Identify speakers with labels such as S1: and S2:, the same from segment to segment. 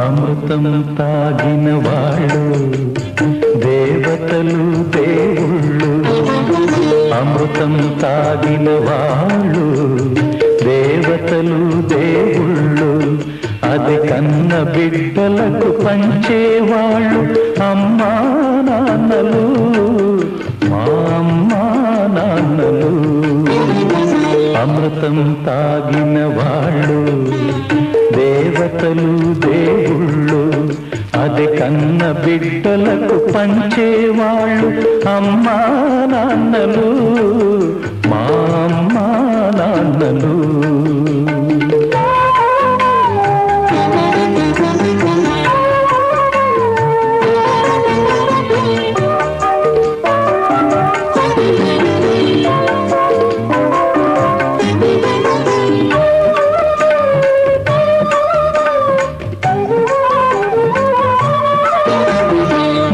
S1: అమృతం తాగిన వాళ్ళు దేవతలు దేవుళ్ళు, అమృతం తాగిన వాళ్ళు దేవతలు దేవుళ్ళు, అది కన్న బిడ్డలకు పంచేవాళ్ళు అమ్మా నాన్నలు, మా అమ్మా నాన్నలు. అమృతం తాగిన వాళ్ళు దేవతలు దేవుళ్ళు, అది కన్న బిడ్డలకు పంచేవాళ్ళు అమ్మా నాన్నలు, మా అమ్మా నాన్నలు.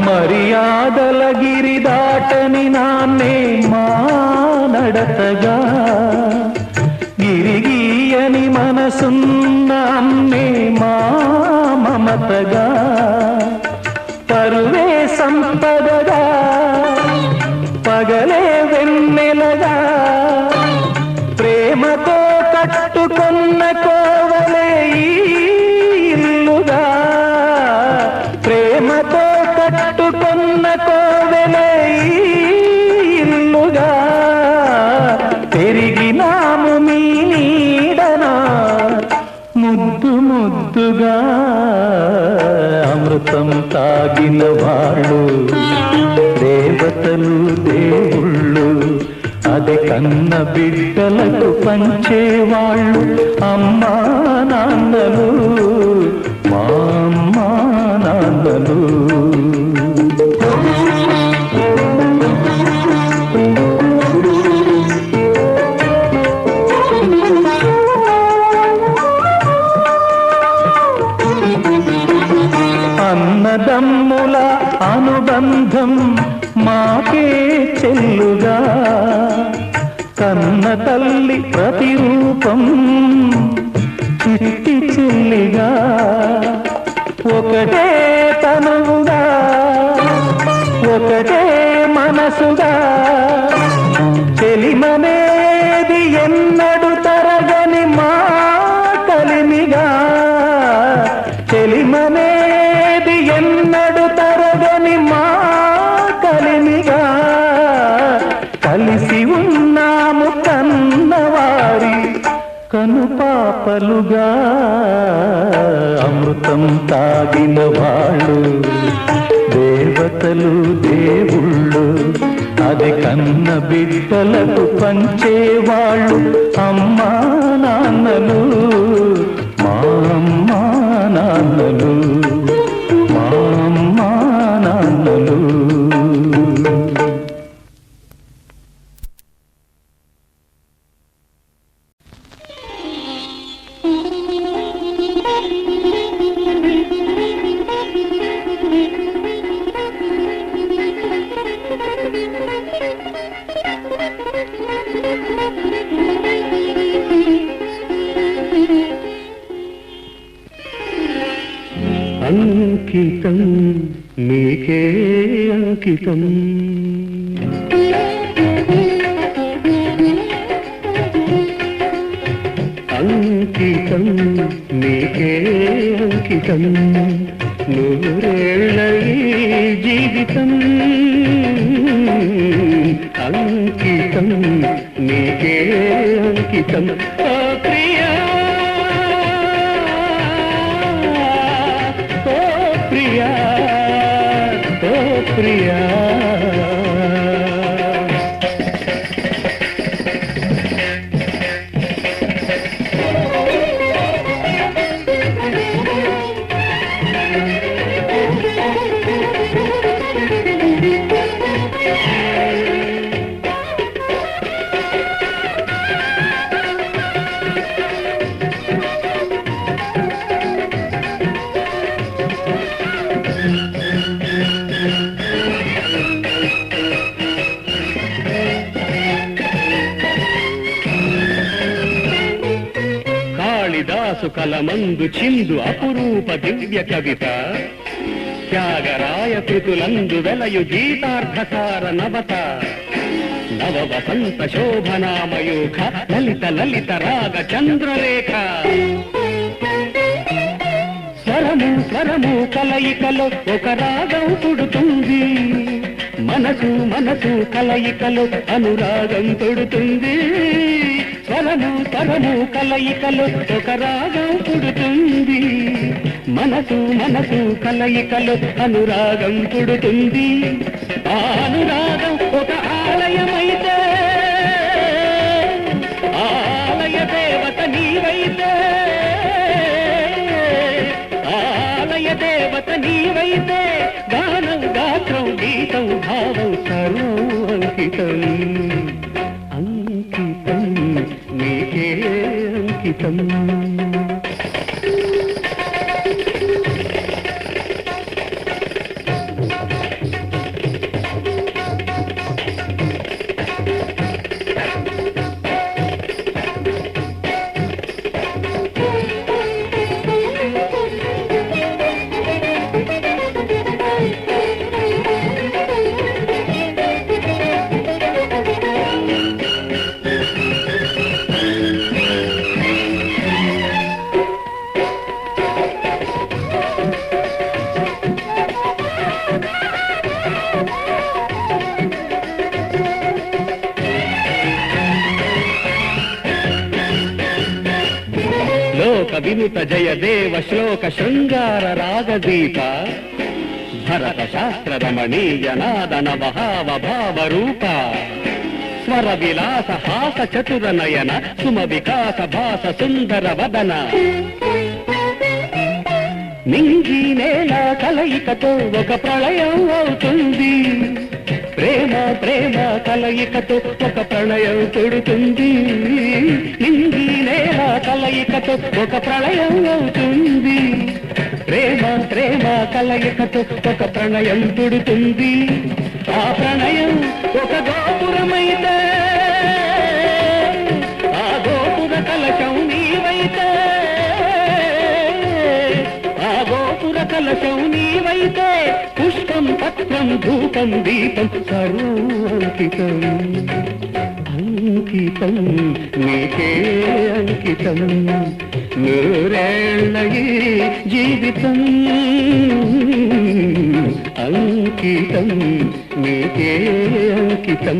S1: మర్యాదల గిరి దాటని నాన్నే మా నడతగా, గిరిగీయని మనసున్న అమ్మే మా మమతగా, పరువే సంపదగా పగలే వెన్నెలగా, ప్రేమతో కట్టుకున్న కోవలే ఇల్లుగా, ప్రేమతో కట్టుకున్న కోవెలే ఇల్లుగా, పెరిగినాము మీ నీడనా ముద్దు ముద్దుగా. అమృతం తాగిన వాళ్ళు దేవతలు దేవుళ్ళు, అది కన్న బిడ్డలకు పంచేవాళ్ళు అమ్మా నాన్నలు, మా అమ్మా నాన్నలు. అన్నదమ్ముల అనుబంధం మాకే చెల్లుగా, కన్న తల్లి ప్రతిరూపం చిట్టి చెల్లిగా, ఒకటే తనువుగా ఒకటే మనసుగా, చెలిమనేది ఎన్నడు తరగని మా కలిమిగా, చెలిమనేది ఎన్నడు తరగని మా కలిమిగా, కలిసి ఉన్నాము కన్నవారి కనుపాపలుగా. అమృతం తాగిన వాళ్ళు దేవతలు దేవుళ్ళు, అది కన్న బిడ్డలకు పంచేవాళ్ళు అమ్మా నాన్నలు, మా అమ్మా నాన్నలు, మా అమ్మా నాన్నలు. అంకితం నీకే అంకితం, అంకితం నీకే అంకితం, నూరేళ్ళ జీవితం అంకితం నీకే అంకితం. ఓ ప్రియా ప్రియా ఓ ప్రియా. కలమందు చిందు అపురూప దివ్య కవిత త్యాగరాయ కృతులందు వెలయు గీతార్థసార నవత నవ వసంత శోభనామయూఖ లలిత లలిత రాగ చంద్రరేఖ స్వరము స్వరము కలయికలో ఒక రాగం పుడుతుంది మనసు మనసు కలయికలో అనురాగం తొడుతుంది స్వరము స్వరము కలయికలో ఒక రాగం పుడుతుంది మనసు మనసు కలయికలో అనురాగం పుడుతుంది ఆ అనురాగం ఒక ఆలయమైతే ఆలయ దేవత నీవైతే ఆలయ దేవత నీవైతే గానం గాత్రం గీతం భావం సర్వం అంకితం అంకితం నీకే అంకితం లోక వినుత జయ దేవ శ్లోక శృంగార రాగదీప భరత శాస్త్ర రమణీయ నాదన భావ భావ రూప స్వర విలాస హాస చతుర నయన సుమ వికాస భాస సుందర వదన నింగి నేల కలయికతో ఒక ప్రళయం అవుతుంది ప్రేమ ప్రేమ కలయికతో ఒక ప్రళయం తొడుతుంది నింగి నేల కలయికతో ఒక ప్రళయం అవుతుంది ప్రేమ ప్రేమ కలయికతో ఒక ప్రణయం తొడుతుంది ఆ ప్రణయం ఒక గోపురమైతే ఆ గోపుర కలశం నీవైతే ఆ గోపుర కలశం నీవైతే పుష్పం పత్రం ధూపం దీపం సర్వాంకితం అంకితం నీకే అంకితం నూరేళ్ళ ఈ జీవితం అంకితం నీకే అంకితం